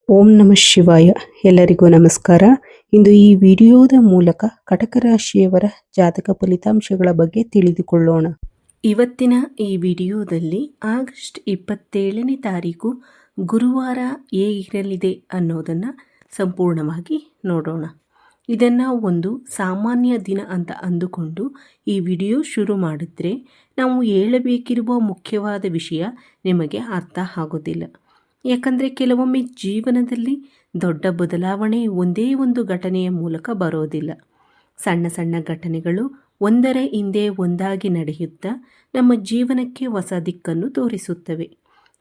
ಓಂ ನಮಃ ಶಿವಾಯ. ಎಲ್ಲರಿಗೂ ನಮಸ್ಕಾರ. ಇಂದು ಈ ವಿಡಿಯೋದ ಮೂಲಕ ಕಟಕ ರಾಶಿಯವರ ಜಾತಕ ಫಲಿತಾಂಶಗಳ ಬಗ್ಗೆ ತಿಳಿದುಕೊಳ್ಳೋಣ. ಇವತ್ತಿನ ಈ ವಿಡಿಯೋದಲ್ಲಿ ಆಗಸ್ಟ್ 27ನೇ ತಾರೀಕು ಗುರುವಾರ ಹೇಗಿರಲಿದೆ ಅನ್ನೋದನ್ನು ಸಂಪೂರ್ಣವಾಗಿ ನೋಡೋಣ. ಇದನ್ನು ಒಂದು ಸಾಮಾನ್ಯ ದಿನ ಅಂತ ಅಂದುಕೊಂಡು ಈ ವಿಡಿಯೋ ಶುರು ಮಾಡಿದ್ರೆ ನಾವು ಹೇಳಬೇಕಿರುವ ಮುಖ್ಯವಾದ ವಿಷಯ ನಿಮಗೆ ಅರ್ಥ ಆಗೋದಿಲ್ಲ. ಯಾಕಂದರೆ ಕೆಲವೊಮ್ಮೆ ಜೀವನದಲ್ಲಿ ದೊಡ್ಡ ಬದಲಾವಣೆ ಒಂದೇ ಒಂದು ಘಟನೆಯ ಮೂಲಕ ಬರೋದಿಲ್ಲ. ಸಣ್ಣ ಸಣ್ಣ ಘಟನೆಗಳು ಒಂದರ ಹಿಂದೆ ಒಂದಾಗಿ ನಡೆಯುತ್ತಾ ನಮ್ಮ ಜೀವನಕ್ಕೆ ಹೊಸ ದಿಕ್ಕನ್ನು ತೋರಿಸುತ್ತವೆ.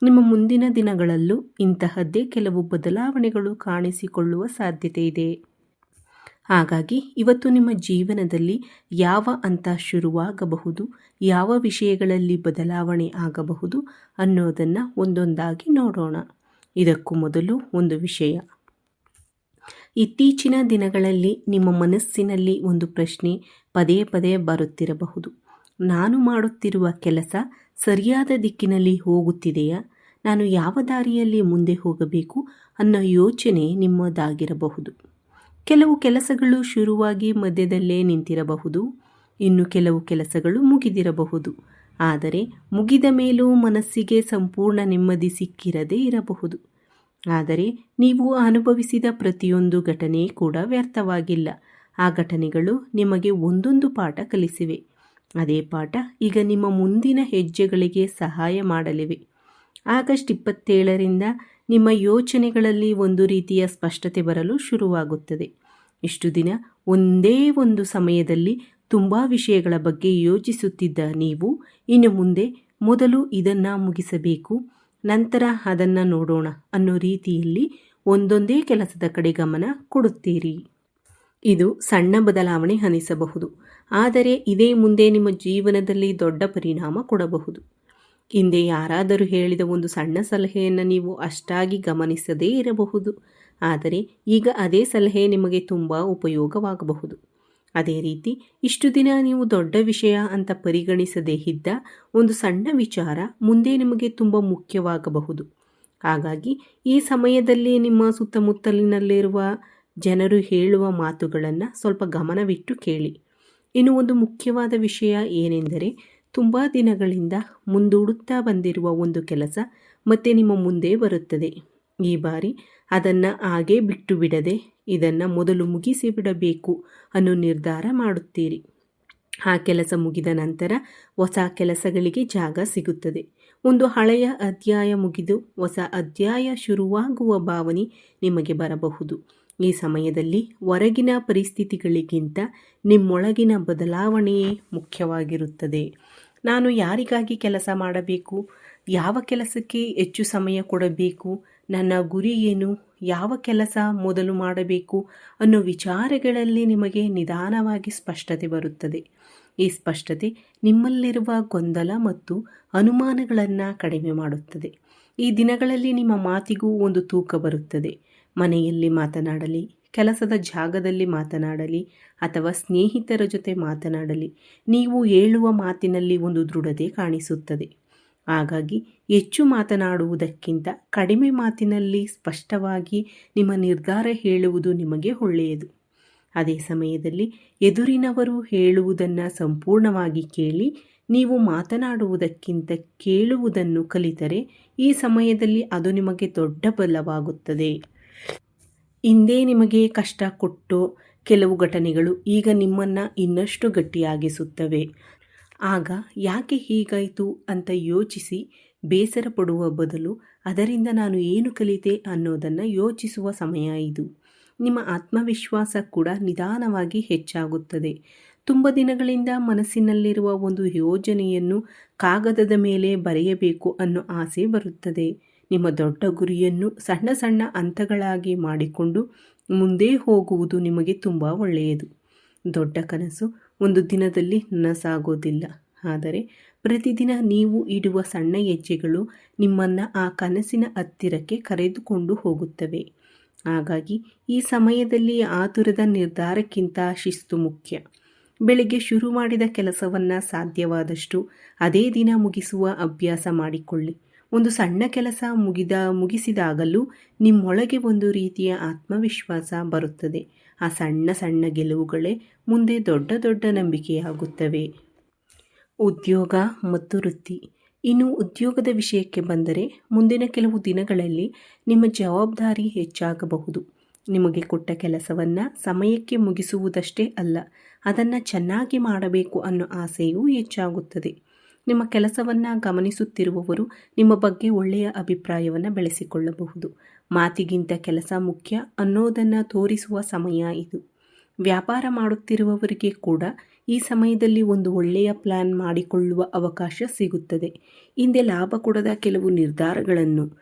ನಿಮ್ಮ ಮುಂದಿನ ದಿನಗಳಲ್ಲೂ ಇಂತಹದ್ದೇ ಕೆಲವು ಬದಲಾವಣೆಗಳು ಕಾಣಿಸಿಕೊಳ್ಳುವ ಸಾಧ್ಯತೆ ಇದೆ. ಹಾಗಾಗಿ ಇವತ್ತು ನಿಮ್ಮ ಜೀವನದಲ್ಲಿ ಯಾವ ಹಂತ ಶುರುವಾಗಬಹುದು, ಯಾವ ವಿಷಯಗಳಲ್ಲಿ ಬದಲಾವಣೆ ಆಗಬಹುದು ಅನ್ನೋದನ್ನು ಒಂದೊಂದಾಗಿ ನೋಡೋಣ. ಇದಕ್ಕೂ ಮೊದಲು ಒಂದು ವಿಷಯ. ಇತ್ತೀಚಿನ ದಿನಗಳಲ್ಲಿ ನಿಮ್ಮ ಮನಸ್ಸಿನಲ್ಲಿ ಒಂದು ಪ್ರಶ್ನೆ ಪದೇ ಪದೇ ಬರುತ್ತಿರಬಹುದು. ನಾನು ಮಾಡುತ್ತಿರುವ ಕೆಲಸ ಸರಿಯಾದ ದಿಕ್ಕಿನಲ್ಲಿ ಹೋಗುತ್ತಿದೆಯಾ? ನಾನು ಯಾವ ದಾರಿಯಲ್ಲಿ ಮುಂದೆ ಹೋಗಬೇಕು ಅನ್ನೋ ಯೋಚನೆ ನಿಮ್ಮದಾಗಿರಬಹುದು. ಕೆಲವು ಕೆಲಸಗಳು ಶುರುವಾಗಿ ಮಧ್ಯದಲ್ಲೇ ನಿಂತಿರಬಹುದು. ಇನ್ನು ಕೆಲವು ಕೆಲಸಗಳು ಮುಗಿದಿರಬಹುದು. ಆದರೆ ಮುಗಿದ ಮೇಲೂ ಮನಸ್ಸಿಗೆ ಸಂಪೂರ್ಣ ನೆಮ್ಮದಿ ಸಿಕ್ಕಿರದೇ ಇರಬಹುದು. ಆದರೆ ನೀವು ಅನುಭವಿಸಿದ ಪ್ರತಿಯೊಂದು ಘಟನೆ ಕೂಡ ವ್ಯರ್ಥವಾಗಿಲ್ಲ. ಆ ಘಟನೆಗಳು ನಿಮಗೆ ಒಂದೊಂದು ಪಾಠ ಕಲಿಸಿವೆ. ಅದೇ ಪಾಠ ಈಗ ನಿಮ್ಮ ಮುಂದಿನ ಹೆಜ್ಜೆಗಳಿಗೆ ಸಹಾಯ ಮಾಡಲಿವೆ. ಆಗಸ್ಟ್ 27ರಿಂದ ನಿಮ್ಮ ಯೋಚನೆಗಳಲ್ಲಿ ಒಂದು ರೀತಿಯ ಸ್ಪಷ್ಟತೆ ಬರಲು ಶುರುವಾಗುತ್ತದೆ. ಇಷ್ಟು ದಿನ ಒಂದೇ ಒಂದು ಸಮಯದಲ್ಲಿ ತುಂಬ ವಿಷಯಗಳ ಬಗ್ಗೆ ಯೋಚಿಸುತ್ತಿದ್ದ ನೀವು ಇನ್ನು ಮುಂದೆ ಮೊದಲು ಇದನ್ನು ಮುಗಿಸಬೇಕು, ನಂತರ ಅದನ್ನು ನೋಡೋಣ ಅನ್ನೋ ರೀತಿಯಲ್ಲಿ ಒಂದೊಂದೇ ಕೆಲಸದ ಕಡೆ ಗಮನ ಕೊಡುತ್ತೀರಿ. ಇದು ಸಣ್ಣ ಬದಲಾವಣೆ ಅನಿಸಬಹುದು, ಆದರೆ ಇದೇ ಮುಂದೆ ನಿಮ್ಮ ಜೀವನದಲ್ಲಿ ದೊಡ್ಡ ಪರಿಣಾಮ ಕೊಡಬಹುದು. ಹಿಂದೆ ಯಾರಾದರೂ ಹೇಳಿದ ಒಂದು ಸಣ್ಣ ಸಲಹೆಯನ್ನು ನೀವು ಅಷ್ಟಾಗಿ ಗಮನಿಸದೇ ಇರಬಹುದು. ಆದರೆ ಈಗ ಅದೇ ಸಲಹೆ ನಿಮಗೆ ತುಂಬ ಉಪಯೋಗವಾಗಬಹುದು. ಅದೇ ರೀತಿ ಇಷ್ಟು ದಿನ ನೀವು ದೊಡ್ಡ ವಿಷಯ ಅಂತ ಪರಿಗಣಿಸದೇ ಇದ್ದ ಒಂದು ಸಣ್ಣ ವಿಚಾರ ಮುಂದೆ ನಿಮಗೆ ತುಂಬ ಮುಖ್ಯವಾಗಬಹುದು. ಹಾಗಾಗಿ ಈ ಸಮಯದಲ್ಲಿ ನಿಮ್ಮ ಸುತ್ತಮುತ್ತಲಿನಲ್ಲಿರುವ ಜನರು ಹೇಳುವ ಮಾತುಗಳನ್ನು ಸ್ವಲ್ಪ ಗಮನವಿಟ್ಟು ಕೇಳಿ. ಇನ್ನು ಒಂದು ಮುಖ್ಯವಾದ ವಿಷಯ ಏನೆಂದರೆ, ತುಂಬ ದಿನಗಳಿಂದ ಮುಂದೂಡುತ್ತಾ ಬಂದಿರುವ ಒಂದು ಕೆಲಸ ಮತ್ತೆ ನಿಮ್ಮ ಮುಂದೆ ಬರುತ್ತದೆ. ಈ ಬಾರಿ ಅದನ್ನು ಹಾಗೇ ಬಿಟ್ಟು ಬಿಡದೆ ಇದನ್ನು ಮೊದಲು ಮುಗಿಸಿ ಬಿಡಬೇಕು ಅನ್ನೋ ನಿರ್ಧಾರ ಮಾಡುತ್ತೀರಿ. ಆ ಕೆಲಸ ಮುಗಿದ ನಂತರ ಹೊಸ ಕೆಲಸಗಳಿಗೆ ಜಾಗ ಸಿಗುತ್ತದೆ. ಒಂದು ಹಳೆಯ ಅಧ್ಯಾಯ ಮುಗಿದು ಹೊಸ ಅಧ್ಯಾಯ ಶುರುವಾಗುವ ಭಾವನೆ ನಿಮಗೆ ಬರಬಹುದು. ಈ ಸಮಯದಲ್ಲಿ ಹೊರಗಿನ ಪರಿಸ್ಥಿತಿಗಳಿಗಿಂತ ನಿಮ್ಮೊಳಗಿನ ಬದಲಾವಣೆಯೇ ಮುಖ್ಯವಾಗಿರುತ್ತದೆ. ನಾನು ಯಾರಿಗಾಗಿ ಕೆಲಸ ಮಾಡಬೇಕು, ಯಾವ ಕೆಲಸಕ್ಕೆ ಹೆಚ್ಚು ಸಮಯ ಕೊಡಬೇಕು, ನನ್ನ ಗುರಿ ಏನು, ಯಾವ ಕೆಲಸ ಮೊದಲು ಮಾಡಬೇಕು ಅನ್ನೋ ವಿಚಾರಗಳಲ್ಲಿ ನಿಮಗೆ ನಿಧಾನವಾಗಿ ಸ್ಪಷ್ಟತೆ ಬರುತ್ತದೆ. ಈ ಸ್ಪಷ್ಟತೆ ನಿಮ್ಮಲ್ಲಿರುವ ಗೊಂದಲ ಮತ್ತು ಅನುಮಾನಗಳನ್ನು ಕಡಿಮೆ ಮಾಡುತ್ತದೆ. ಈ ದಿನಗಳಲ್ಲಿ ನಿಮ್ಮ ಮಾತಿಗೂ ಒಂದು ತೂಕ ಬರುತ್ತದೆ. ಮನೆಯಲ್ಲಿ ಮಾತನಾಡಲಿ, ಕೆಲಸದ ಜಾಗದಲ್ಲಿ ಮಾತನಾಡಲಿ ಅಥವಾ ಸ್ನೇಹಿತರ ಜೊತೆ ಮಾತನಾಡಲಿ, ನೀವು ಹೇಳುವ ಮಾತಿನಲ್ಲಿ ಒಂದು ದೃಢತೆ ಕಾಣಿಸುತ್ತದೆ. ಹಾಗಾಗಿ ಹೆಚ್ಚು ಮಾತನಾಡುವುದಕ್ಕಿಂತ ಕಡಿಮೆ ಮಾತಿನಲ್ಲಿ ಸ್ಪಷ್ಟವಾಗಿ ನಿಮ್ಮ ನಿರ್ಧಾರ ಹೇಳುವುದು ನಿಮಗೆ ಒಳ್ಳೆಯದು. ಅದೇ ಸಮಯದಲ್ಲಿ ಎದುರಿನವರು ಹೇಳುವುದನ್ನು ಸಂಪೂರ್ಣವಾಗಿ ಕೇಳಿ ನೀವು ಮಾತನಾಡುವುದಕ್ಕಿಂತ ಕೇಳುವುದನ್ನು ಕಲಿತರೆ ಈ ಸಮಯದಲ್ಲಿ ಅದು ನಿಮಗೆ ದೊಡ್ಡ ಬಲವಾಗುತ್ತದೆ. ಹಿಂದೆ ನಿಮಗೆ ಕಷ್ಟ ಕೊಟ್ಟೋ ಕೆಲವು ಘಟನೆಗಳು ಈಗ ನಿಮ್ಮನ್ನು ಇನ್ನಷ್ಟು ಗಟ್ಟಿಯಾಗಿಸುತ್ತವೆ. ಆಗ ಯಾಕೆ ಹೀಗಾಯಿತು ಅಂತ ಯೋಚಿಸಿ ಬೇಸರ ಪಡುವ ಬದಲು ಅದರಿಂದ ನಾನು ಏನು ಕಲಿತೆ ಅನ್ನೋದನ್ನು ಯೋಚಿಸುವ ಸಮಯ ಇದು. ನಿಮ್ಮ ಆತ್ಮವಿಶ್ವಾಸ ಕೂಡ ನಿಧಾನವಾಗಿ ಹೆಚ್ಚಾಗುತ್ತದೆ. ತುಂಬ ದಿನಗಳಿಂದ ಮನಸ್ಸಿನಲ್ಲಿರುವ ಒಂದು ಯೋಜನೆಯನ್ನು ಕಾಗದದ ಮೇಲೆ ಬರೆಯಬೇಕು ಅನ್ನೋ ಆಸೆ ಬರುತ್ತದೆ. ನಿಮ್ಮ ದೊಡ್ಡ ಗುರಿಯನ್ನು ಸಣ್ಣ ಸಣ್ಣ ಹಂತಗಳಾಗಿ ಮಾಡಿಕೊಂಡು ಮುಂದೆ ಹೋಗುವುದು ನಿಮಗೆ ತುಂಬ ಒಳ್ಳೆಯದು. ದೊಡ್ಡ ಕನಸು ಒಂದು ದಿನದಲ್ಲಿ ನನಸಾಗೋದಿಲ್ಲ, ಆದರೆ ಪ್ರತಿದಿನ ನೀವು ಇಡುವ ಸಣ್ಣ ಹೆಜ್ಜೆಗಳು ನಿಮ್ಮನ್ನು ಆ ಕನಸಿನ ಹತ್ತಿರಕ್ಕೆ ಕರೆದುಕೊಂಡು ಹೋಗುತ್ತವೆ. ಹಾಗಾಗಿ ಈ ಸಮಯದಲ್ಲಿ ಆತುರದ ನಿರ್ಧಾರಕ್ಕಿಂತ ಶಿಸ್ತು ಮುಖ್ಯ. ಬೆಳಿಗ್ಗೆ ಶುರು ಮಾಡಿದ ಕೆಲಸವನ್ನು ಸಾಧ್ಯವಾದಷ್ಟು ಅದೇ ದಿನ ಮುಗಿಸುವ ಅಭ್ಯಾಸ ಮಾಡಿಕೊಳ್ಳಿ. ಒಂದು ಸಣ್ಣ ಕೆಲಸ ಮುಗಿಸಿದಾಗಲೂ ನಿಮ್ಮೊಳಗೆ ಒಂದು ರೀತಿಯ ಆತ್ಮವಿಶ್ವಾಸ ಬರುತ್ತದೆ. ಆ ಸಣ್ಣ ಸಣ್ಣ ಗೆಲುವುಗಳೇ ಮುಂದೆ ದೊಡ್ಡ ದೊಡ್ಡ ನಂಬಿಕೆಯಾಗುತ್ತವೆ. ಉದ್ಯೋಗ ಮತ್ತು ವೃತ್ತಿ. ಇನ್ನು ಉದ್ಯೋಗದ ವಿಷಯಕ್ಕೆ ಬಂದರೆ ಮುಂದಿನ ಕೆಲವು ದಿನಗಳಲ್ಲಿ ನಿಮ್ಮ ಜವಾಬ್ದಾರಿ ಹೆಚ್ಚಾಗಬಹುದು. ನಿಮಗೆ ಕೊಟ್ಟ ಕೆಲಸವನ್ನು ಸಮಯಕ್ಕೆ ಮುಗಿಸುವುದಷ್ಟೇ ಅಲ್ಲ, ಅದನ್ನು ಚೆನ್ನಾಗಿ ಮಾಡಬೇಕು ಅನ್ನೋ ಆಸೆಯೂ ಹೆಚ್ಚಾಗುತ್ತದೆ. ನಿಮ್ಮ ಕೆಲಸವನ್ನು ಗಮನಿಸುತ್ತಿರುವವರು ನಿಮ್ಮ ಬಗ್ಗೆ ಒಳ್ಳೆಯ ಅಭಿಪ್ರಾಯವನ್ನು ಬೆಳೆಸಿಕೊಳ್ಳಬಹುದು. ಮಾತಿಗಿಂತ ಕೆಲಸ ಮುಖ್ಯ ಅನ್ನೋದನ್ನು ತೋರಿಸುವ ಸಮಯ ಇದು. ವ್ಯಾಪಾರ ಮಾಡುತ್ತಿರುವವರಿಗೆ ಕೂಡ ಈ ಸಮಯದಲ್ಲಿ ಒಂದು ಒಳ್ಳೆಯ ಪ್ಲಾನ್ ಮಾಡಿಕೊಳ್ಳುವ ಅವಕಾಶ ಸಿಗುತ್ತದೆ. ಹಿಂದೆ ಲಾಭ ಕೊಡದ ಕೆಲವು ನಿರ್ಧಾರಗಳನ್ನು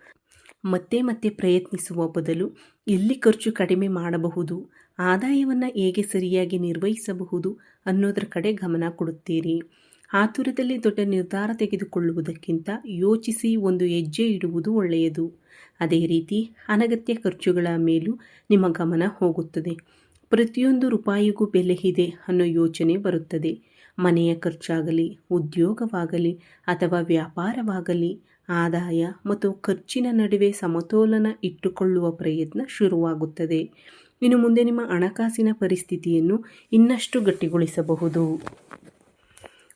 ಮತ್ತೆ ಮತ್ತೆ ಪ್ರಯತ್ನಿಸುವ ಬದಲು ಎಲ್ಲಿ ಖರ್ಚು ಕಡಿಮೆ ಮಾಡಬಹುದು, ಆದಾಯವನ್ನು ಹೇಗೆ ಸರಿಯಾಗಿ ನಿರ್ವಹಿಸಬಹುದು ಅನ್ನೋದರ ಕಡೆ ಗಮನ ಕೊಡುತ್ತೀರಿ. ಆತುರದಲ್ಲಿ ದೊಡ್ಡ ನಿರ್ಧಾರ ತೆಗೆದುಕೊಳ್ಳುವುದಕ್ಕಿಂತ ಯೋಚಿಸಿ ಒಂದು ಹೆಜ್ಜೆ ಇಡುವುದು ಒಳ್ಳೆಯದು. ಅದೇ ರೀತಿ ಅನಗತ್ಯ ಖರ್ಚುಗಳ ಮೇಲೂ ನಿಮ್ಮ ಗಮನ ಹೋಗುತ್ತದೆ. ಪ್ರತಿಯೊಂದು ರೂಪಾಯಿಗೂ ಬೆಲೆ ಇದೆ ಅನ್ನೋ ಯೋಚನೆ ಬರುತ್ತದೆ. ಮನೆಯ ಖರ್ಚಾಗಲಿ, ಉದ್ಯೋಗವಾಗಲಿ ಅಥವಾ ವ್ಯಾಪಾರವಾಗಲಿ, ಆದಾಯ ಮತ್ತು ಖರ್ಚಿನ ನಡುವೆ ಸಮತೋಲನ ಇಟ್ಟುಕೊಳ್ಳುವ ಪ್ರಯತ್ನ ಶುರುವಾಗುತ್ತದೆ. ಇನ್ನು ಮುಂದೆ ನಿಮ್ಮ ಹಣಕಾಸಿನ ಪರಿಸ್ಥಿತಿಯನ್ನು ಇನ್ನಷ್ಟು ಗಟ್ಟಿಗೊಳಿಸಬಹುದು.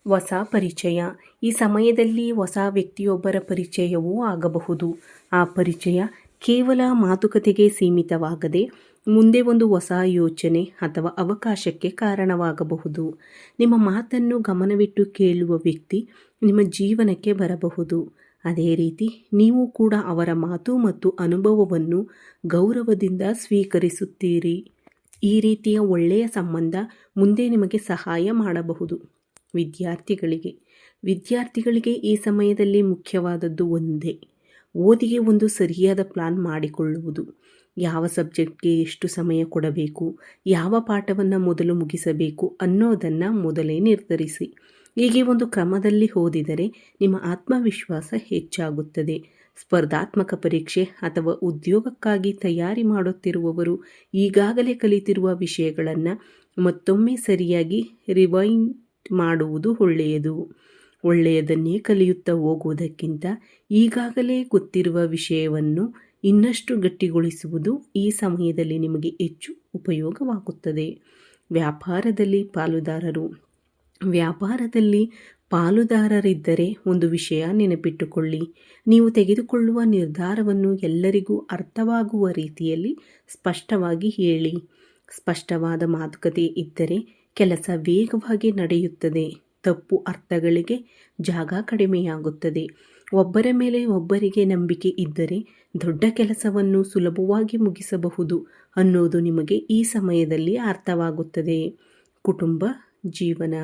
ಹೊಸ ಪರಿಚಯ. ಈ ಸಮಯದಲ್ಲಿ ಹೊಸ ವ್ಯಕ್ತಿಯೊಬ್ಬರ ಪರಿಚಯವೂ ಆಗಬಹುದು. ಆ ಪರಿಚಯ ಕೇವಲ ಮಾತುಕತೆಗೆ ಸೀಮಿತವಾಗದೆ ಮುಂದೆ ಒಂದು ಹೊಸ ಯೋಚನೆ ಅಥವಾ ಅವಕಾಶಕ್ಕೆ ಕಾರಣವಾಗಬಹುದು. ನಿಮ್ಮ ಮಾತನ್ನು ಗಮನವಿಟ್ಟು ಕೇಳುವ ವ್ಯಕ್ತಿ ನಿಮ್ಮ ಜೀವನಕ್ಕೆ ಬರಬಹುದು. ಅದೇ ರೀತಿ ನೀವು ಕೂಡ ಅವರ ಮಾತು ಮತ್ತು ಅನುಭವವನ್ನು ಗೌರವದಿಂದ ಸ್ವೀಕರಿಸುತ್ತೀರಿ. ಈ ರೀತಿಯ ಒಳ್ಳೆಯ ಸಂಬಂಧ ಮುಂದೆ ನಿಮಗೆ ಸಹಾಯ ಮಾಡಬಹುದು. ವಿದ್ಯಾರ್ಥಿಗಳಿಗೆ ಈ ಸಮಯದಲ್ಲಿ ಮುಖ್ಯವಾದದ್ದು ಒಂದೇ, ಓದಿಗೆ ಒಂದು ಸರಿಯಾದ ಪ್ಲಾನ್ ಮಾಡಿಕೊಳ್ಳುವುದು. ಯಾವ ಸಬ್ಜೆಕ್ಟ್ಗೆ ಎಷ್ಟು ಸಮಯ ಕೊಡಬೇಕು, ಯಾವ ಪಾಠವನ್ನು ಮೊದಲು ಮುಗಿಸಬೇಕು ಅನ್ನೋದನ್ನು ಮೊದಲೇ ನಿರ್ಧರಿಸಿ. ಹೀಗೆ ಒಂದು ಕ್ರಮದಲ್ಲಿ ಓದಿದರೆ ನಿಮ್ಮ ಆತ್ಮವಿಶ್ವಾಸ ಹೆಚ್ಚಾಗುತ್ತದೆ. ಸ್ಪರ್ಧಾತ್ಮಕ ಪರೀಕ್ಷೆ ಅಥವಾ ಉದ್ಯೋಗಕ್ಕಾಗಿ ತಯಾರಿ ಮಾಡುತ್ತಿರುವವರು ಈಗಾಗಲೇ ಕಲಿತಿರುವ ವಿಷಯಗಳನ್ನು ಮತ್ತೊಮ್ಮೆ ಸರಿಯಾಗಿ ರಿವೈಂಡ್ ಮಾಡುವುದು ಒಳ್ಳೆಯದು. ಒಳ್ಳೆಯದನ್ನೇ ಕಲಿಯುತ್ತಾ ಹೋಗುವುದಕ್ಕಿಂತ ಈಗಾಗಲೇ ಗೊತ್ತಿರುವ ವಿಷಯವನ್ನು ಇನ್ನಷ್ಟು ಗಟ್ಟಿಗೊಳಿಸುವುದು ಈ ಸಮಯದಲ್ಲಿ ನಿಮಗೆ ಹೆಚ್ಚು ಉಪಯೋಗವಾಗುತ್ತದೆ. ವ್ಯಾಪಾರದಲ್ಲಿ ಪಾಲುದಾರರಿದ್ದರೆ ಒಂದು ವಿಷಯ ನೆನಪಿಟ್ಟುಕೊಳ್ಳಿ. ನೀವು ತೆಗೆದುಕೊಳ್ಳುವ ನಿರ್ಧಾರವನ್ನು ಎಲ್ಲರಿಗೂ ಅರ್ಥವಾಗುವ ರೀತಿಯಲ್ಲಿ ಸ್ಪಷ್ಟವಾಗಿ ಹೇಳಿ. ಸ್ಪಷ್ಟವಾದ ಮಾತುಕತೆ ಇದ್ದರೆ ಕೆಲಸ ವೇಗವಾಗಿ ನಡೆಯುತ್ತದೆ. ತಪ್ಪು ಅರ್ಥಗಳಿಗೆ ಜಾಗ ಕಡಿಮೆಯಾಗುತ್ತದೆ. ಒಬ್ಬರ ಮೇಲೆ ಒಬ್ಬರಿಗೆ ನಂಬಿಕೆ ಇದ್ದರೆ ದೊಡ್ಡ ಕೆಲಸವನ್ನು ಸುಲಭವಾಗಿ ಮುಗಿಸಬಹುದು ಅನ್ನೋದು ನಿಮಗೆ ಈ ಸಮಯದಲ್ಲಿ ಅರ್ಥವಾಗುತ್ತದೆ. ಕುಟುಂಬ ಜೀವನ.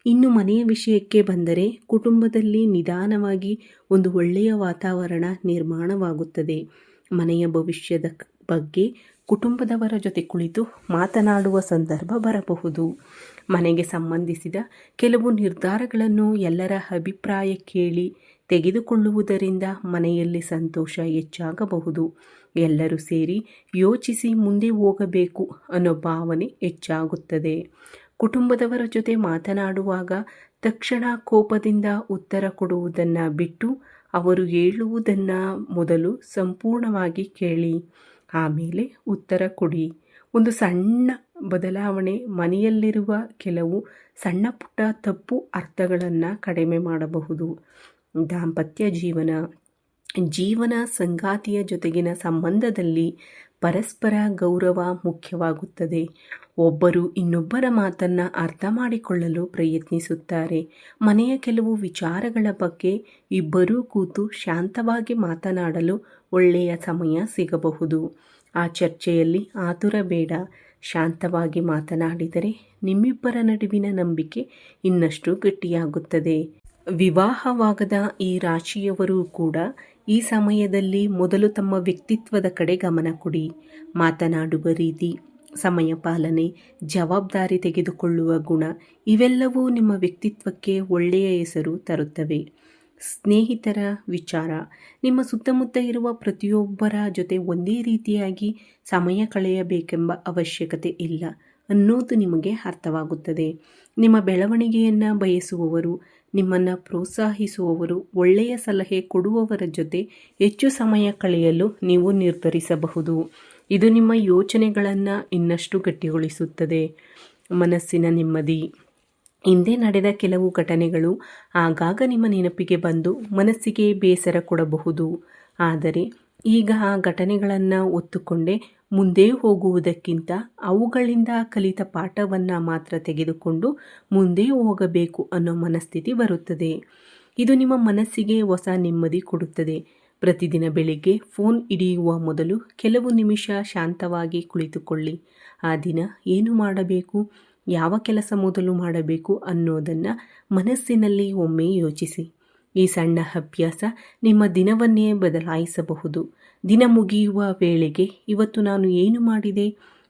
ಇನ್ನು ಮನೆಯ ವಿಷಯಕ್ಕೆ ಬಂದರೆ ಕುಟುಂಬದಲ್ಲಿ ನಿಧಾನವಾಗಿ ಒಂದು ಒಳ್ಳೆಯ ವಾತಾವರಣ ನಿರ್ಮಾಣವಾಗುತ್ತದೆ. ಮನೆಯ ಭವಿಷ್ಯದ ಬಗ್ಗೆ ಕುಟುಂಬದವರ ಜೊತೆ ಕುಳಿತು ಮಾತನಾಡುವ ಸಂದರ್ಭ ಬರಬಹುದು. ಮನೆಗೆ ಸಂಬಂಧಿಸಿದ ಕೆಲವು ನಿರ್ಧಾರಗಳನ್ನು ಎಲ್ಲರ ಅಭಿಪ್ರಾಯ ಕೇಳಿ ತೆಗೆದುಕೊಳ್ಳುವುದರಿಂದ ಮನೆಯಲ್ಲಿ ಸಂತೋಷ ಹೆಚ್ಚಾಗಬಹುದು. ಎಲ್ಲರೂ ಸೇರಿ ಯೋಚಿಸಿ ಮುಂದೆ ಹೋಗಬೇಕು ಅನ್ನೋ ಭಾವನೆ ಹೆಚ್ಚಾಗುತ್ತದೆ. ಕುಟುಂಬದವರ ಜೊತೆ ಮಾತನಾಡುವಾಗ ತಕ್ಷಣ ಕೋಪದಿಂದ ಉತ್ತರ ಕೊಡುವುದನ್ನು ಬಿಟ್ಟು ಅವರು ಹೇಳುವುದನ್ನು ಮೊದಲು ಸಂಪೂರ್ಣವಾಗಿ ಕೇಳಿ, ಆಮೇಲೆ ಉತ್ತರ ಕೊಡಿ. ಒಂದು ಸಣ್ಣ ಬದಲಾವಣೆ ಮನೆಯಲ್ಲಿರುವ ಕೆಲವು ಸಣ್ಣ ಪುಟ್ಟ ತಪ್ಪು ಅರ್ಥಗಳನ್ನು ಕಡಿಮೆ ಮಾಡಬಹುದು. ದಾಂಪತ್ಯ ಜೀವನ ಸಂಗಾತಿಯ ಜೊತೆಗಿನ ಸಂಬಂಧದಲ್ಲಿ ಪರಸ್ಪರ ಗೌರವ ಮುಖ್ಯವಾಗುತ್ತದೆ. ಒಬ್ಬರು ಇನ್ನೊಬ್ಬರ ಮಾತನ್ನು ಅರ್ಥ ಮಾಡಿಕೊಳ್ಳಲು ಪ್ರಯತ್ನಿಸುತ್ತಾರೆ. ಮನೆಯ ಕೆಲವು ವಿಚಾರಗಳ ಬಗ್ಗೆ ಇಬ್ಬರೂ ಕೂತು ಶಾಂತವಾಗಿ ಮಾತನಾಡಲು ಒಳ್ಳೆಯ ಸಮಯ ಸಿಗಬಹುದು. ಆ ಚರ್ಚೆಯಲ್ಲಿ ಆತುರ ಬೇಡ. ಶಾಂತವಾಗಿ ಮಾತನಾಡಿದರೆ ನಿಮ್ಮಿಬ್ಬರ ನಡುವಿನ ನಂಬಿಕೆ ಇನ್ನಷ್ಟು ಗಟ್ಟಿಯಾಗುತ್ತದೆ. ವಿವಾಹವಾಗದ ಈ ರಾಶಿಯವರು ಕೂಡ ಈ ಸಮಯದಲ್ಲಿ ಮೊದಲು ತಮ್ಮ ವ್ಯಕ್ತಿತ್ವದ ಕಡೆ ಗಮನ ಕೊಡಿ. ಮಾತನಾಡುವ ರೀತಿ, ಸಮಯ ಪಾಲನೆ, ಜವಾಬ್ದಾರಿ ತೆಗೆದುಕೊಳ್ಳುವ ಗುಣ ಇವೆಲ್ಲವೂ ನಿಮ್ಮ ವ್ಯಕ್ತಿತ್ವಕ್ಕೆ ಒಳ್ಳೆಯ ಹೆಸರು ತರುತ್ತವೆ. ಸ್ನೇಹಿತರ ವಿಚಾರ. ನಿಮ್ಮ ಸುತ್ತಮುತ್ತ ಇರುವ ಪ್ರತಿಯೊಬ್ಬರ ಜೊತೆ ಒಂದೇ ರೀತಿಯಾಗಿ ಸಮಯ ಕಳೆಯಬೇಕೆಂಬ ಅವಶ್ಯಕತೆ ಇಲ್ಲ ಅನ್ನೋದು ನಿಮಗೆ ಅರ್ಥವಾಗುತ್ತದೆ. ನಿಮ್ಮ ಬೆಳವಣಿಗೆಯನ್ನು ಬಯಸುವವರು ನಿಮ್ಮನ್ನು ಪ್ರೋತ್ಸಾಹಿಸುವವರು, ಒಳ್ಳೆಯ ಸಲಹೆ ಕೊಡುವವರ ಜೊತೆ ಹೆಚ್ಚು ಸಮಯ ಕಳೆಯಲು ನೀವು ನಿರ್ಧರಿಸಬಹುದು. ಇದು ನಿಮ್ಮ ಯೋಚನೆಗಳನ್ನು ಇನ್ನಷ್ಟು ಗಟ್ಟಿಗೊಳಿಸುತ್ತದೆ. ಮನಸ್ಸಿನ ನೆಮ್ಮದಿ. ಹಿಂದೆ ನಡೆದ ಕೆಲವು ಘಟನೆಗಳು ಆಗಾಗ ನಿಮ್ಮ ನೆನಪಿಗೆ ಬಂದು ಮನಸ್ಸಿಗೆ ಬೇಸರ ಕೊಡಬಹುದು. ಆದರೆ ಈಗ ಆ ಘಟನೆಗಳನ್ನು ಒತ್ತುಕೊಂಡೇ ಮುಂದೆ ಹೋಗುವುದಕ್ಕಿಂತ ಅವುಗಳಿಂದ ಕಲಿತ ಪಾಠವನ್ನು ಮಾತ್ರ ತೆಗೆದುಕೊಂಡು ಮುಂದೆ ಹೋಗಬೇಕು ಅನ್ನೋ ಮನಸ್ಥಿತಿ ಬರುತ್ತದೆ. ಇದು ನಿಮ್ಮ ಮನಸ್ಸಿಗೆ ಹೊಸ ನೆಮ್ಮದಿ ಕೊಡುತ್ತದೆ. ಪ್ರತಿದಿನ ಬೆಳಿಗ್ಗೆ ಫೋನ್ ಹಿಡಿಯುವ ಮೊದಲು ಕೆಲವು ನಿಮಿಷ ಶಾಂತವಾಗಿ ಕುಳಿತುಕೊಳ್ಳಿ. ಆ ದಿನ ಏನು ಮಾಡಬೇಕು, ಯಾವ ಕೆಲಸ ಮೊದಲು ಮಾಡಬೇಕು ಅನ್ನೋದನ್ನು ಮನಸ್ಸಿನಲ್ಲಿ ಒಮ್ಮೆ ಯೋಚಿಸಿ. ಈ ಸಣ್ಣ ಅಭ್ಯಾಸ ನಿಮ್ಮ ದಿನವನ್ನೇ ಬದಲಾಯಿಸಬಹುದು. ದಿನ ಮುಗಿಯುವ ವೇಳೆಗೆ ಇವತ್ತು ನಾನು ಏನು ಮಾಡಿದೆ,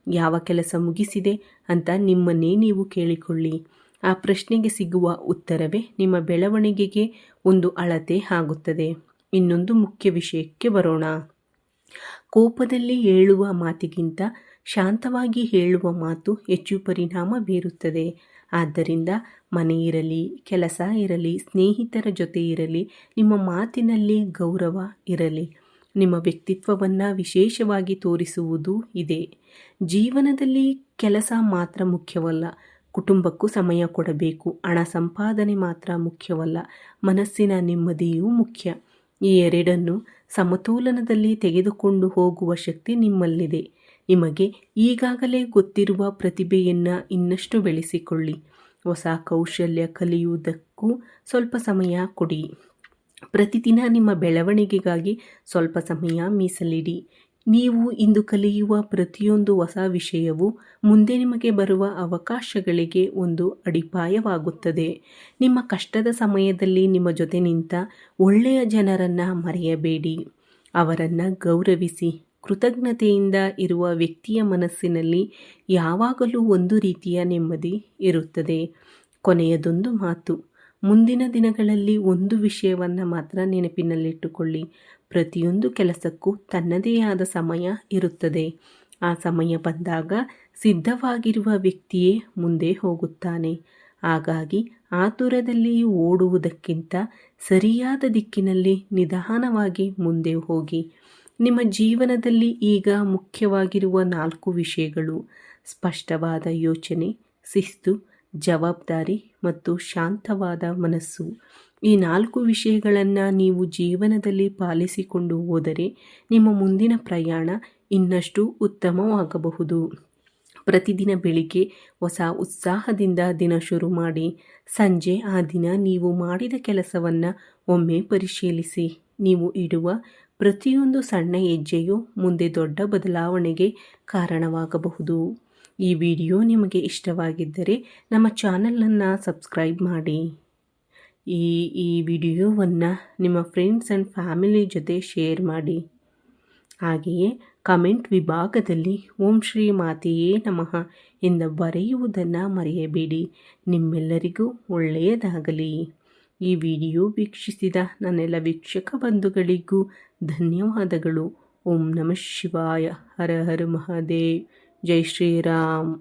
ಯಾವ ಕೆಲಸ ಮುಗಿಸಿದೆ ಅಂತ ನಿಮ್ಮನ್ನೇ ನೀವು ಕೇಳಿಕೊಳ್ಳಿ. ಆ ಪ್ರಶ್ನೆಗೆ ಸಿಗುವ ಉತ್ತರವೇ ನಿಮ್ಮ ಬೆಳವಣಿಗೆಗೆ ಒಂದು ಅಳತೆ ಆಗುತ್ತದೆ. ಇನ್ನೊಂದು ಮುಖ್ಯ ವಿಷಯಕ್ಕೆ ಬರೋಣ. ಕೋಪದಲ್ಲಿ ಹೇಳುವ ಮಾತಿಗಿಂತ ಶಾಂತವಾಗಿ ಹೇಳುವ ಮಾತು ಹೆಚ್ಚು ಪರಿಣಾಮ ಬೀರುತ್ತದೆ. ಆದ್ದರಿಂದ ಮನೆ ಇರಲಿ, ಕೆಲಸ ಇರಲಿ, ಸ್ನೇಹಿತರ ಜೊತೆ ಇರಲಿ, ನಿಮ್ಮ ಮಾತಿನಲ್ಲಿ ಗೌರವ ಇರಲಿ. ನಿಮ್ಮ ವ್ಯಕ್ತಿತ್ವವನ್ನು ವಿಶೇಷವಾಗಿ ತೋರಿಸುವುದು ಇದೆ. ಜೀವನದಲ್ಲಿ ಕೆಲಸ ಮಾತ್ರ ಮುಖ್ಯವಲ್ಲ, ಕುಟುಂಬಕ್ಕೂ ಸಮಯ ಕೊಡಬೇಕು. ಹಣ ಸಂಪಾದನೆ ಮಾತ್ರ ಮುಖ್ಯವಲ್ಲ, ಮನಸ್ಸಿನ ನೆಮ್ಮದಿಯೂ ಮುಖ್ಯ. ಈ ಎರಡನ್ನು ಸಮತೋಲನದಲ್ಲಿ ತೆಗೆದುಕೊಂಡು ಹೋಗುವ ಶಕ್ತಿ ನಿಮ್ಮಲ್ಲಿದೆ. ನಿಮಗೆ ಈಗಾಗಲೇ ಗೊತ್ತಿರುವ ಪ್ರತಿಭೆಯನ್ನು ಇನ್ನಷ್ಟು ಬೆಳೆಸಿಕೊಳ್ಳಿ. ಹೊಸ ಕೌಶಲ್ಯ ಕಲಿಯುವುದಕ್ಕೂ ಸ್ವಲ್ಪ ಸಮಯ ಕೊಡಿ. ಪ್ರತಿದಿನ ನಿಮ್ಮ ಬೆಳವಣಿಗೆಗಾಗಿ ಸ್ವಲ್ಪ ಸಮಯ ಮೀಸಲಿಡಿ. ನೀವು ಇಂದು ಕಲಿಯುವ ಪ್ರತಿಯೊಂದು ಹೊಸ ವಿಷಯವೂ ಮುಂದೆ ನಿಮಗೆ ಬರುವ ಅವಕಾಶಗಳಿಗೆ ಒಂದು ಅಡಿಪಾಯವಾಗುತ್ತದೆ. ನಿಮ್ಮ ಕಷ್ಟದ ಸಮಯದಲ್ಲಿ ನಿಮ್ಮ ಜೊತೆ ನಿಂತ ಒಳ್ಳೆಯ ಜನರನ್ನು ಮರೆಯಬೇಡಿ. ಅವರನ್ನು ಗೌರವಿಸಿ. ಕೃತಜ್ಞತೆಯಿಂದ ಇರುವ ವ್ಯಕ್ತಿಯ ಮನಸ್ಸಿನಲ್ಲಿ ಯಾವಾಗಲೂ ಒಂದು ರೀತಿಯ ನೆಮ್ಮದಿ ಇರುತ್ತದೆ. ಕೊನೆಯದೊಂದು ಮಾತು. ಮುಂದಿನ ದಿನಗಳಲ್ಲಿ ಒಂದು ವಿಷಯವನ್ನು ಮಾತ್ರ ನೆನಪಿನಲ್ಲಿಟ್ಟುಕೊಳ್ಳಿ. ಪ್ರತಿಯೊಂದು ಕೆಲಸಕ್ಕೂ ತನ್ನದೇ ಆದ ಸಮಯ ಇರುತ್ತದೆ. ಆ ಸಮಯ ಬಂದಾಗ ಸಿದ್ಧವಾಗಿರುವ ವ್ಯಕ್ತಿಯೇ ಮುಂದೆ ಹೋಗುತ್ತಾನೆ. ಹಾಗಾಗಿ ಆತುರದಲ್ಲಿ ಓಡುವುದಕ್ಕಿಂತ ಸರಿಯಾದ ದಿಕ್ಕಿನಲ್ಲಿ ನಿಧಾನವಾಗಿ ಮುಂದೆ ಹೋಗಿ. ನಿಮ್ಮ ಜೀವನದಲ್ಲಿ ಈಗ ಮುಖ್ಯವಾಗಿರುವ 4 ವಿಷಯಗಳು: ಸ್ಪಷ್ಟವಾದ ಯೋಚನೆ, ಶಿಸ್ತು, ಜವಾಬ್ದಾರಿ ಮತ್ತು ಶಾಂತವಾದ ಮನಸ್ಸು. ಈ 4 ವಿಷಯಗಳನ್ನು ನೀವು ಜೀವನದಲ್ಲಿ ಪಾಲಿಸಿಕೊಂಡು ಹೋದರೆ ನಿಮ್ಮ ಮುಂದಿನ ಪ್ರಯಾಣ ಇನ್ನಷ್ಟು ಉತ್ತಮವಾಗಬಹುದು. ಪ್ರತಿದಿನ ಬೆಳಿಗ್ಗೆ ಹೊಸ ಉತ್ಸಾಹದಿಂದ ದಿನ ಶುರು ಮಾಡಿ. ಸಂಜೆ ಆ ದಿನ ನೀವು ಮಾಡಿದ ಕೆಲಸವನ್ನು ಒಮ್ಮೆ ಪರಿಶೀಲಿಸಿ. ನೀವು ಇಡುವ ಪ್ರತಿಯೊಂದು ಸಣ್ಣ ಹೆಜ್ಜೆಯು ಮುಂದೆ ದೊಡ್ಡ ಬದಲಾವಣೆಗೆ ಕಾರಣವಾಗಬಹುದು. ಈ ವಿಡಿಯೋ ನಿಮಗೆ ಇಷ್ಟವಾಗಿದ್ದರೆ ನಮ್ಮ ಚಾನಲನ್ನು ಸಬ್ಸ್ಕ್ರೈಬ್ ಮಾಡಿ. ಈ ವಿಡಿಯೋವನ್ನು ನಿಮ್ಮ ಫ್ರೆಂಡ್ಸ್ ಆ್ಯಂಡ್ ಫ್ಯಾಮಿಲಿ ಜೊತೆ ಶೇರ್ ಮಾಡಿ. ಹಾಗೆಯೇ ಕಮೆಂಟ್ ವಿಭಾಗದಲ್ಲಿ ಓಂ ಶ್ರೀ ಮಾತೆಯೇ ನಮಃ ಎಂದು ಬರೆಯುವುದನ್ನು ಮರೆಯಬೇಡಿ. ನಿಮ್ಮೆಲ್ಲರಿಗೂ ಒಳ್ಳೆಯದಾಗಲಿ. ಈ ವಿಡಿಯೋ ವೀಕ್ಷಿಸಿದ ನನ್ನೆಲ್ಲ ವೀಕ್ಷಕ ಬಂಧುಗಳಿಗೂ ಧನ್ಯವಾದಗಳು. ಓಂ ನಮಃ ಶಿವಾಯ. ಹರ ಹರ ಮಹಾದೇವ್. ಜೈ ಶ್ರೀರಾಮ್.